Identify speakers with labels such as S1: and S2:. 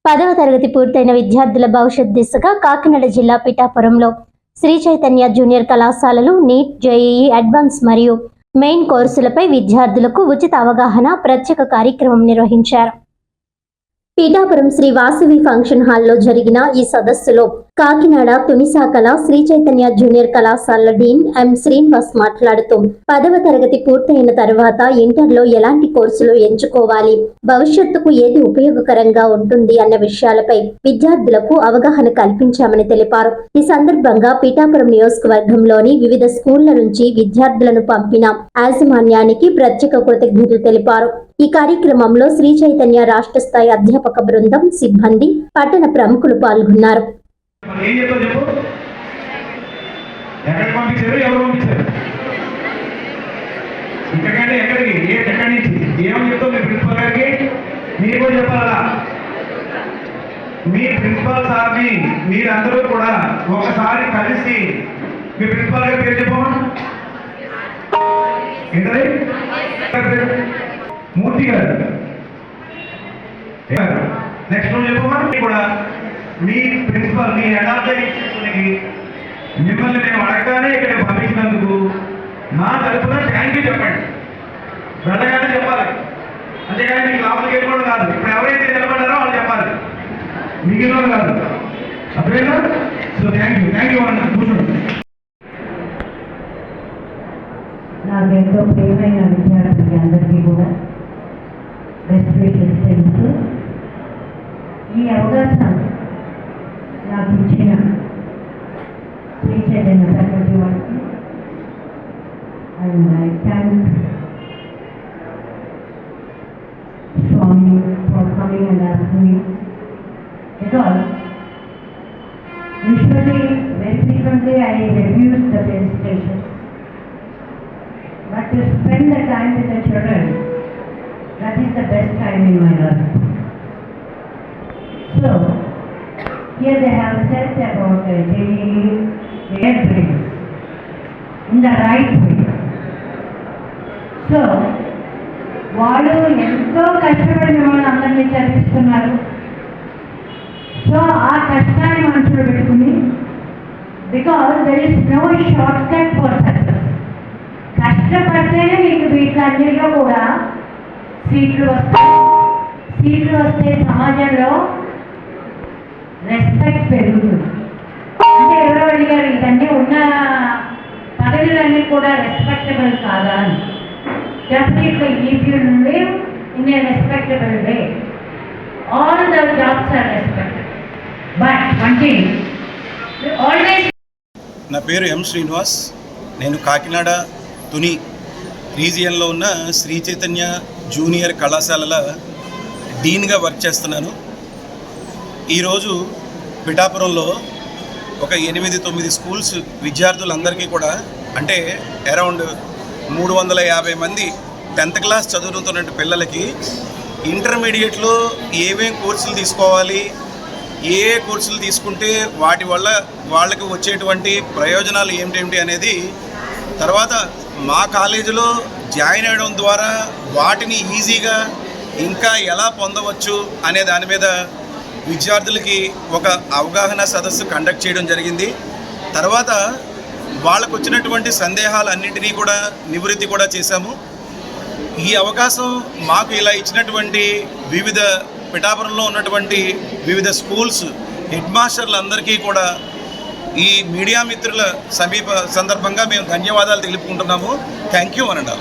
S1: 10వ తరగతి పూర్తయిన విద్యార్థుల భవిష్యత్ దిశగా కాకినాడ జిల్లా పిఠాపురంలో శ్రీ చైతన్య జూనియర్ కళాశాలలు నీట్, జేఈఈ అడ్వాన్స్ మరియు మెయిన్ కోర్సులపై విద్యార్థులకు ఉచిత అవగాహన ప్రత్యేక కార్యక్రమం నిర్వహించారు. పిఠాపురం శ్రీ వాసవి ఫంక్షన్ హాల్లో జరిగిన ఈ సదస్సులో కాకినాడ తునిశాఖల శ్రీ చైతన్య జూనియర్ కళాశాల డీన్ ఎం శ్రీనివాస్ మాట్లాడుతూ 10వ తరగతి పూర్తయిన తర్వాత ఇంటర్లో ఎలాంటి కోర్సులు ఎంచుకోవాలి, భవిష్యత్తుకు ఏది ఉపయోగకరంగా ఉంటుంది అన్న విషయాలపై విద్యార్థులకు అవగాహన కల్పించామని తెలిపారు. ఈ సందర్భంగా పిఠాపురం నియోజకవర్గంలోని వివిధ స్కూళ్ల నుంచి విద్యార్థులను పంపిన యాజమాన్యానికి ప్రత్యేక కృతజ్ఞతలు తెలిపారు. ఈ కార్యక్రమంలో శ్రీ చైతన్య రాష్ట్ర స్థాయి అధ్యాపక బృందం, సిబ్బంది, పట్టణ ప్రముఖులు పాల్గొన్నారు.
S2: మీ ప్రిన్సిపల్ సార్ని మీరందరూ కూడా ఒకసారి కలిసి మీ ప్రిన్సిపల్ గారి పేరు చెప్పమా. ఏంటది? మూర్తి గారు. నెక్స్ట్ చెప్పమా. కూడా మీ ప్రిన్సిపల్ మీ ఎడాకి మిమ్మల్ని మేము అడగగానే ఇక్కడ పంపించినందుకు మా తరఫున థ్యాంక్ యూ చెప్పండి. వెళ్ళగానే చెప్పాలి, అంతేగాని మీకు లోపలికి వెళ్ళిపోవడం కాదు. ఇప్పుడు ఎవరైతే నిలబడ్డారో వాళ్ళు చెప్పాలి, మిగిలిన కాదు. అప్పుడేనా? సో థ్యాంక్ యూ అన్న. కూర్చోండి.
S3: నాకెంతో ప్రియమైన విద్యార్థులకి అందరికీ కూడా బెస్ట్ విషెస్ తెలుసు. ఈ అవకాశం నాకు ఇచ్చిన శ్రీ చైతన్య ఫ్యాకల్టీ వాళ్ళకి and I thank Swami for coming and asking me, because usually very frequently I refuse the presentations, but to spend the time with the children, that is the best time in my life. So here they have said about their brains in the right way. So వాళ్ళు ఎంతో కష్టపడి మిమ్మల్ని అందరినీ చదివిస్తున్నారు. So ఆ కష్టాన్ని మనసులో పెట్టుకుని, because there is no short cut for success. కష్టపడితేనే మీకు వీటన్నిటిలో కూడా సీట్లు వస్తాయి. సీట్లు వస్తే సమాజంలో రెస్పెక్ట్ పెరుగుతుంది. అంటే ఎవరో అడిగారు, ఇవన్నీ ఉన్న పదవులన్నీ కూడా రెస్పెక్టబుల్ కాదా అని. Definitely, if you live in a respectable way, all the jobs are respected. But one thing, you always.
S4: నా పేరు ఎం శ్రీనివాస్. నేను కాకినాడ తుని రీజియన్లో ఉన్న శ్రీ చైతన్య జూనియర్ కళాశాలల డీన్గా వర్క్ చేస్తున్నాను. ఈరోజు పిఠాపురంలో ఒక 8-9 స్కూల్స్ విద్యార్థులందరికీ కూడా, అంటే అరౌండ్ 350 మంది 10th క్లాస్ చదువుతున్న పిల్లలకి ఇంటర్మీడియట్లో ఏమేం కోర్సులు తీసుకోవాలి, ఏ కోర్సులు తీసుకుంటే వాటి వల్ల వాళ్ళకి వచ్చేటువంటి ప్రయోజనాలు ఏమిటి అనేది, తర్వాత మా కాలేజీలో జాయిన్ అవ్వడం ద్వారా వాటిని ఈజీగా ఇంకా ఎలా పొందవచ్చు అనే దాని మీద విద్యార్థులకి ఒక అవగాహన సదస్సు కండక్ట్ చేయడం జరిగింది. తర్వాత వాళ్ళకు వచ్చినటువంటి సందేహాలన్నింటినీ కూడా నివృత్తి కూడా చేశాము. ఈ అవకాశం మాకు ఇలా ఇచ్చినటువంటి వివిధ పిఠాపురంలో ఉన్నటువంటి వివిధ స్కూల్స్ హెడ్ మాస్టర్లందరికీ కూడా ఈ మీడియా మిత్రుల సమీప సందర్భంగా మేము ధన్యవాదాలు తెలుపుకుంటున్నాము. థ్యాంక్ యూ అనండి.